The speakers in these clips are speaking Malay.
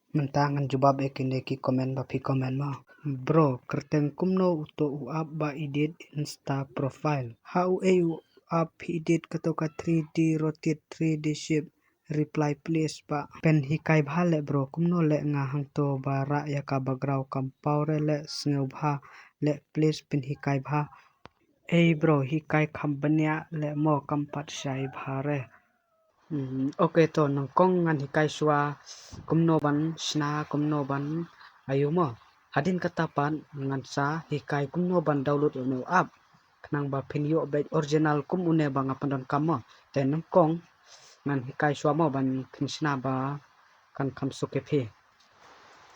Mentangan jawab ekine ki komen ba pi komen ma. Bro, kerteng kumno uto uap ba edit Insta profile. How you up edit katoka 3D rotate 3D shape reply please ba. Pen hikai bha le bro kumno le nga hang to ba ra ya ka background kampau re le sneu bha le please pen hikai bha. Bro hikai khambanya le mo kampat shai bha re. Okay to nang kong ngan hikai shwa kumno ban shna kumno ban ayumo hadin katapan ngan sa hikai kumno ban download no app knang ba pinyo ba original kum une ba ngapan kamo te nang kong ngan hikai shwa mo ban khishna ba kan kham suke phi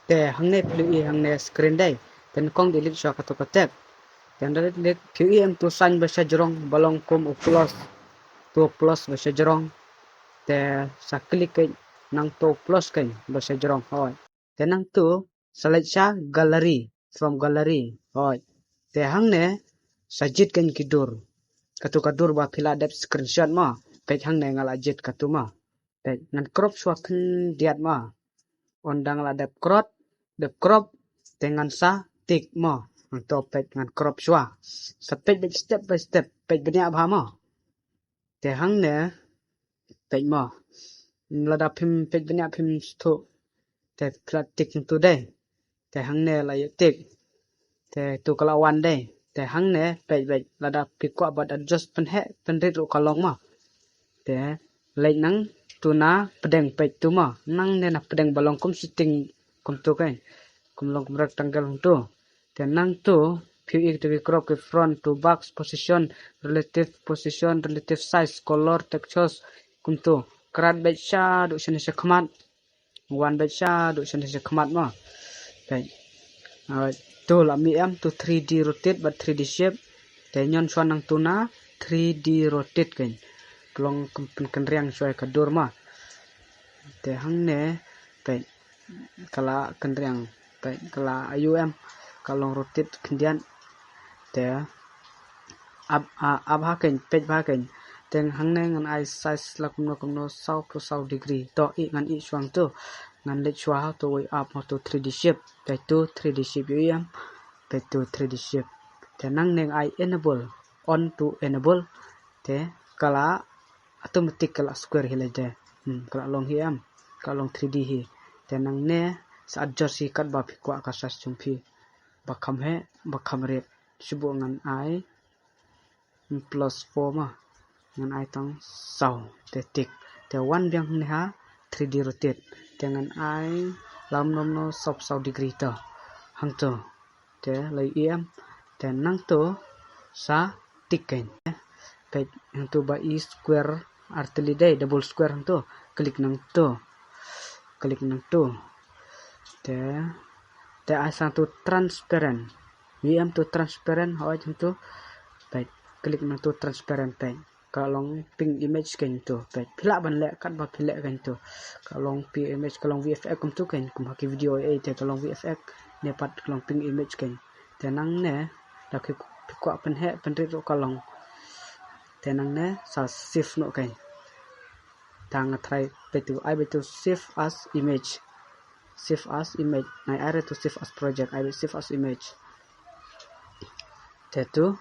te hangne pli hangne screen dai ten kong delete shwa ka to ka tek ten delete phi em to sign ba sajrong balong kum plus to plus ba sajrong te sa klik nang to plus kan bahasa jerong hoi te nang tu select sha gallery from gallery hoi te hang ne sajit kan kidur katu kadur ba phila dep screenshot ma pe hang ne ngala jet katu ma te nan crop shwa khin diat ma ondang la dep crop te ngan sa tik ma to pe ngan crop shwa step by step pe bnya bha ma te hang ne pe ma lada phim pe bnya phim thu te plastic tu dai te hang ne la tik te tu kala wan dai te hang ne pe lada pikwa bad adjust pen he pen rit ro kalong ma te lai nang tu na pedeng pe tu ma nang ne na pedeng balong kum sitting kum tu kai kum long kum rectangle tu te nang tu phi ek to crop ke front to box position relative size color textures kum tu krat be sha du sene se khmat wan be sha du sene se khmat ma kai tu la mi am to 3D rotate but 3D shape te nyon swan nang tu na 3D rotate kan klong kan riang shoi ka dur ma te hang ne pe kala kan riang pe kala ayum kalong rotate kendian te ab ha kan pe ba kan teng hang ne ngan I size la kumno sau degree to I ngan I swang tu ngan le chwa to way up to 3D shape pe tu 3D shape yam pe tu 3D shape te nang neng I enable on to enable te kala automatic kala square hile de kala long hiam kala long 3D hi te nang ne sa adjust hi kat ba phi kwa ka sa chung phi ba kham he ba kham re shibu ngan I plus 4 ma ngan I tang sau te tik te one byang ne ha 3D rotate te ngan I lam nom no sop sau degree to hang to te lai em te nang to sa tik kan pe hang to ba I square artili dai double square hang to klik nang to te I sang to transparent em to transparent hoi hang to pe klik nang to transparent pe kalong ping image kan tu pe phila ban le kat ba phile kan tu kalong ping image kalong VFX kum tu kan kum haki video ai te kalong VFX ne pat kalong ping image kan te nang ne da ki kwa pen he pen ri ro kalong te nang ne sa shift no kan tang try pe tu I be to save as image nai are to save as project I will save as image te tu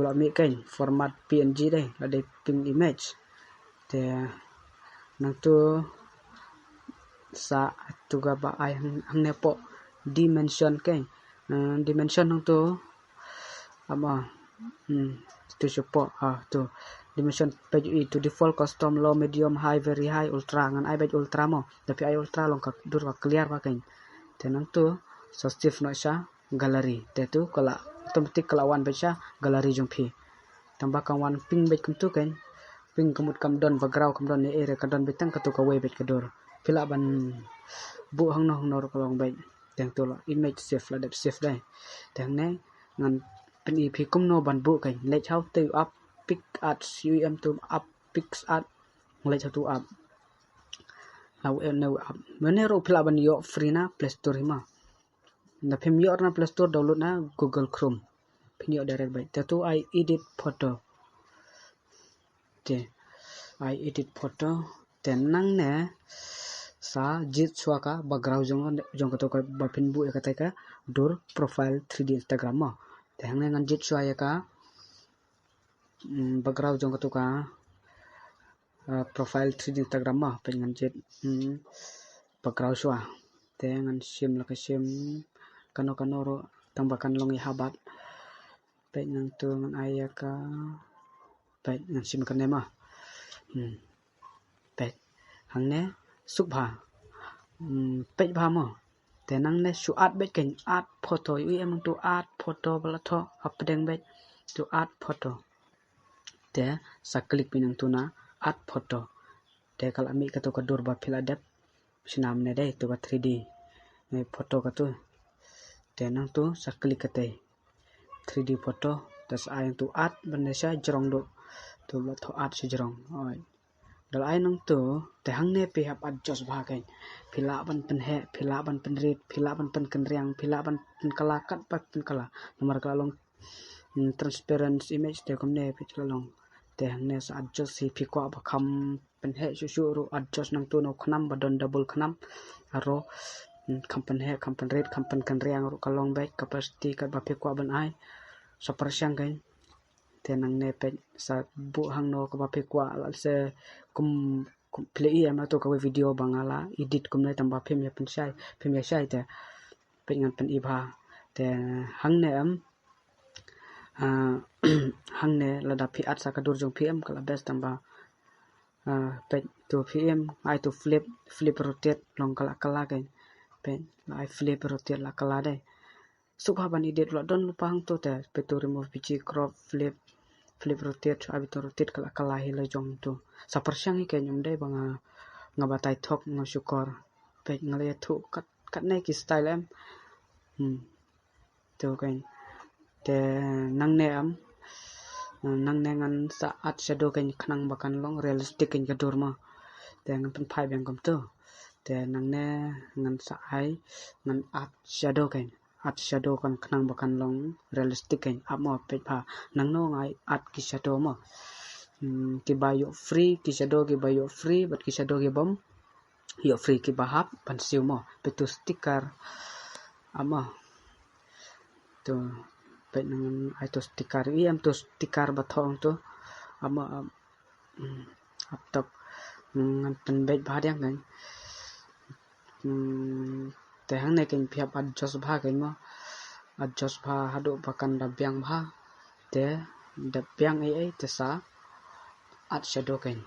la mi kan format png dai la dai ping image te nang tu sa tu ga ba ai hang ne po dimension kan dimension nang tu ama tu support tu dimension page to default custom low medium high very high ultra ngan ai ba ultra mo tapi ai ultra long ka dur ka clear ba kan te nang tu so shift no sha gallery te tu kala automatic kala wan ba sha gallery jong phi tamba kan wan ping bet kum tu kan ping kumut kam don background kam don ne ere ka don betang ka tu ka we bet ka dor phila ban bu hang no ro kalong bet teng tu la image save la dep save dai teng ne ngan pen I phi kum no ban bu kan le chau tu up pick art um to up pick art le chau tu up how no up mane ro phila ban yo free na play store ma na phim yo na play store download na Google Chrome pinyo direct by tu I edit photo te I edit photo te nang ne sa jit chua ka background jong ka to ka ba phin bu ka tai ka dur profile 3D Instagram ma te hang ne ngan jit chua ya ka background jong ka to ka profile 3D Instagram ma pen ngan jit background chua te ngan sim la ka sim kano ro tang bakan long ya habat pe nang tu ngan aya ka pe ngan sim kan ne ma pe hang ne suk bha pe bha mo te nang ne su art bet ken art photo ui em tu art photo bala tho apdeng bet tu art photo te sa klik pinang tu na art photo te kala mi ka to ka dur ba phila dep sinam ne dei tu ka 3D ne photo ka tu te nang tu sa klik ka te 3D photo tas ai tu art ban ne sha jrong do tu la tho art si jrong oi dal ai nang tu te hang ne pe hap adjust bha kai phila ban pen he phila ban pen rit phila ban pen kan riang phila ban pen kala kat pat pen kala nomor kala long transparent image te kom ne pe chla long te hang ne sa adjust si phi kwa ba kham pen he su ro adjust nang tu no khnam ba don double khnam aro kham pen he kham pen rit kham pen kan riang ro kalong back capacity kat ba phi kwa ban ai so persiang kai te nang ne pe sa bu hang no ka ba phi kwa la se kum play em to ka video bangala edit kum ne tam ba phim ya pen sai te pe ngan pen i bha te hang ne am hang ne la da phi at sa ka dur jong pm kala best tam ba pe to pm ai to flip rotate long kala kai pe la I flip rotate la kala dai subha ban edit la don lupa hang to te pe to remove pg crop flip rotate abi to rotate kala hi la jong to sa persiang hi ke nyum dai banga ngabatai thok ngo syukor pe ngale thu kat nai ki style em to kai te nang ne am nang ne ngan sa art shadow kai khnang bakan long realistic kai ka dur ma te ngan pen phai beng kom to te nang ne ngan sa ai ngan art shadow kan khnang bakan long realistic kai ap mo pe pha nang no ngai art ki shadow mo ki bayo free ki shadow ki bayo free but ki shadow ki bom yo free ki bahap pan siu mo pe tu sticker ama to pe nang ai to sticker em to sticker ba thong to ama ap tok ngan pen bet ba dang kan te hang ne ken phiap adjust bha kan mo adjust bha hadu bakan da byang bha te da byang ai te sa art shadow kan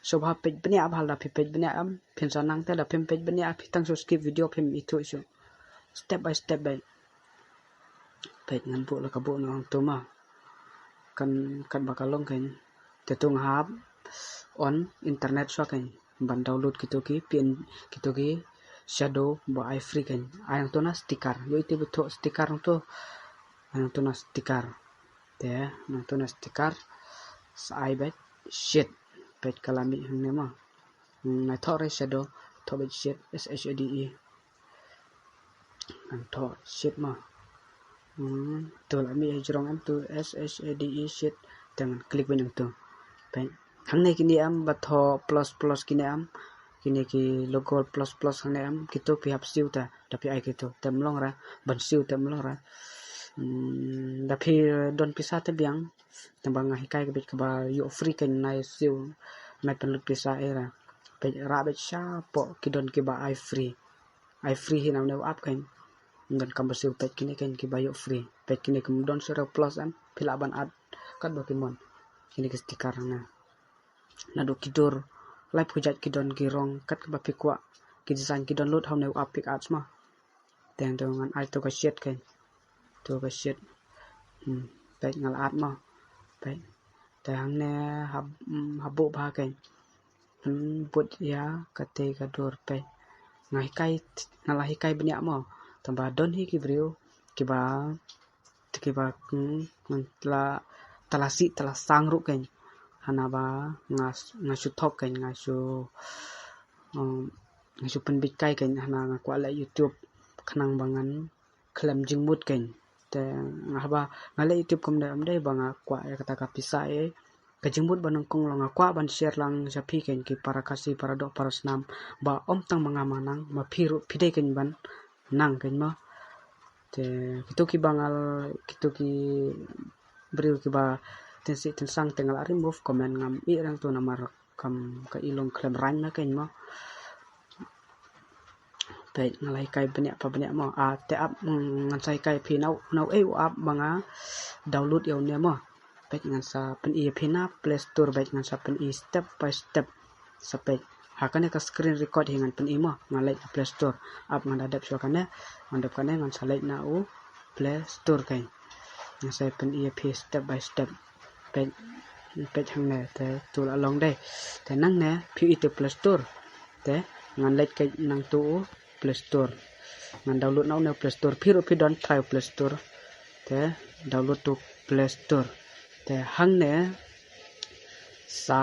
so bha page bania bha la phi page bania am phin sa nang te da phim page bania phi tang so skip video phim I thu so step by page ngan bu la ka bu no to ma kan ba ka long kan te tung hap on internet so kan ban download ki to ki shadow ba I free kan ai to na sticker yo ite bu to sticker to ai to na sticker te nang to na sticker sai bet shit page kalami hang ne ma na tho re shadow tho bet shit shade an tho shit ma to la mi jrong am to shade shit tangan click ben to pe hang ne kini am ba tho plus kini am kini ki logo plus hang ne am kito pi hap siu ta da pi ai kito tem long ra ban siu tem long ra da pi don pisa te biang tambang ngai kai ke ba yo free kan nai siu mai pen pisa era pe ra be sha po ki don ki ba I free hi nam ne up kan ngan kam siu pe kini kan ki ba yo free pe kini kum don sero plus am phila ban ad kat do ki mon kini ki sticker na do ki dor live hujat ki don ki rong kat ba pi kwa ki design ki download how ne up pick arts ma teng to ngan ai to ka shit kan to ka shit pe ngal art ma pe te hang ne habu ba kan but ya ka te ka dor pe ngai kai ngalahi kai bnya mo tamba don hi ki brio ki ba talasi sang ru kan hana ba ngasu thok kan ngasu penbit kai kan hana kwa la YouTube khnang bangan khlem jingmut kan te ngaba ngale YouTube kom da amde banga kwa kata ka pisa kejembut banang kong lang akwa ban share lang japi ken ki para kasih para dok para senam ba om tang mangamanang ma phiru phide ken ban nang ken ma te kitu ki bangal kitu ki beriu ki ba tensi tensang tengal remove comment ngam i rang tu namar kam ka ilong klem ran na ken ma pe ngalai kai banyak pa banyak ma te up ngan sai kai phi nau eu up banga download eu ne ma pe ngan sa pen i phina play store baik ngan sa pen i step by step sapek hakane ka screen record hingan pen i ma ngalai play store up ngan adap so kane mandap kane ngan salai na u play store kai ngan sai pen i phi step by step pe hang ne te tul along dai te nang ne phi i te play store te ngan let kai nang tu play store ngan download now ne play store phi don try play store te download to play store te hang ne sa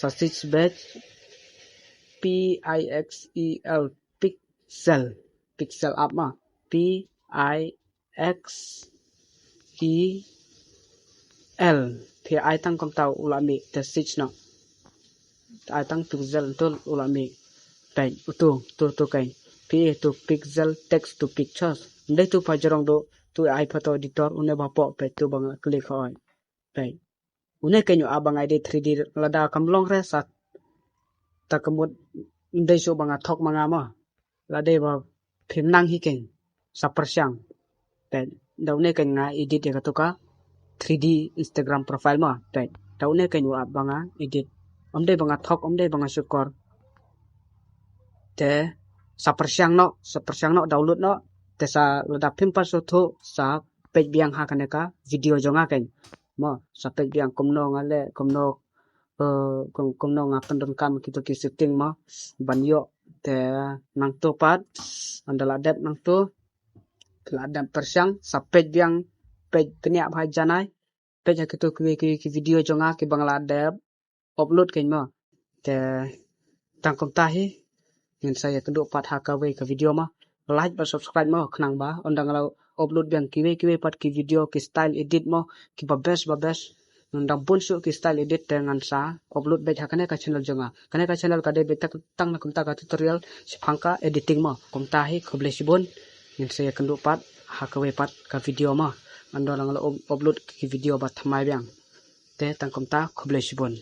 search batch pixel pixel up ma pixel phi ai tang kom tau ulami te search no ai tang pixel tul ulami pai tu kai pi tu pixel text to pictures ndai tu pajarong do tu ai photo editor une bapo pe tu bang click hoy pai une kenyo abang id 3d lada kamlong re sat takamut ndai so bang thok manga ma lade ba phim nang hi ken sapersyang pe daune ken nga edit ya to ka 3d Instagram profile ma pe daune kenyo abang edit omde bang thok omde bang sukor te sapersyang no download no te sa lada phim pa so tho sa page biang ha kaneka video jonga ken mo sa page biang komno ngale komno komno ngapan don kam kitu ki setting mo banyo te nang to pat andala dep nang to ladam persyang sa page biang page kenya bha janai page kitu ki video jonga ki bangla dep upload ken mo te tangkom tahi ngin saya keduk pat hakawe ke video ma like ba subscribe mo khnang ba ondang lau upload biang kiwe pat ki video ki style edit mo ki ba best ndang pun su ki style edit dengan sa upload ba hakane ka channel jonga kane ka channel ka de betak tang na kumta ka tutorial sipangka editing mo kumta hi khoble sibon ngin saya keduk pat hakawe pat ka video ma andang lau upload ki video ba thamai biang te tang kumta khoble sibon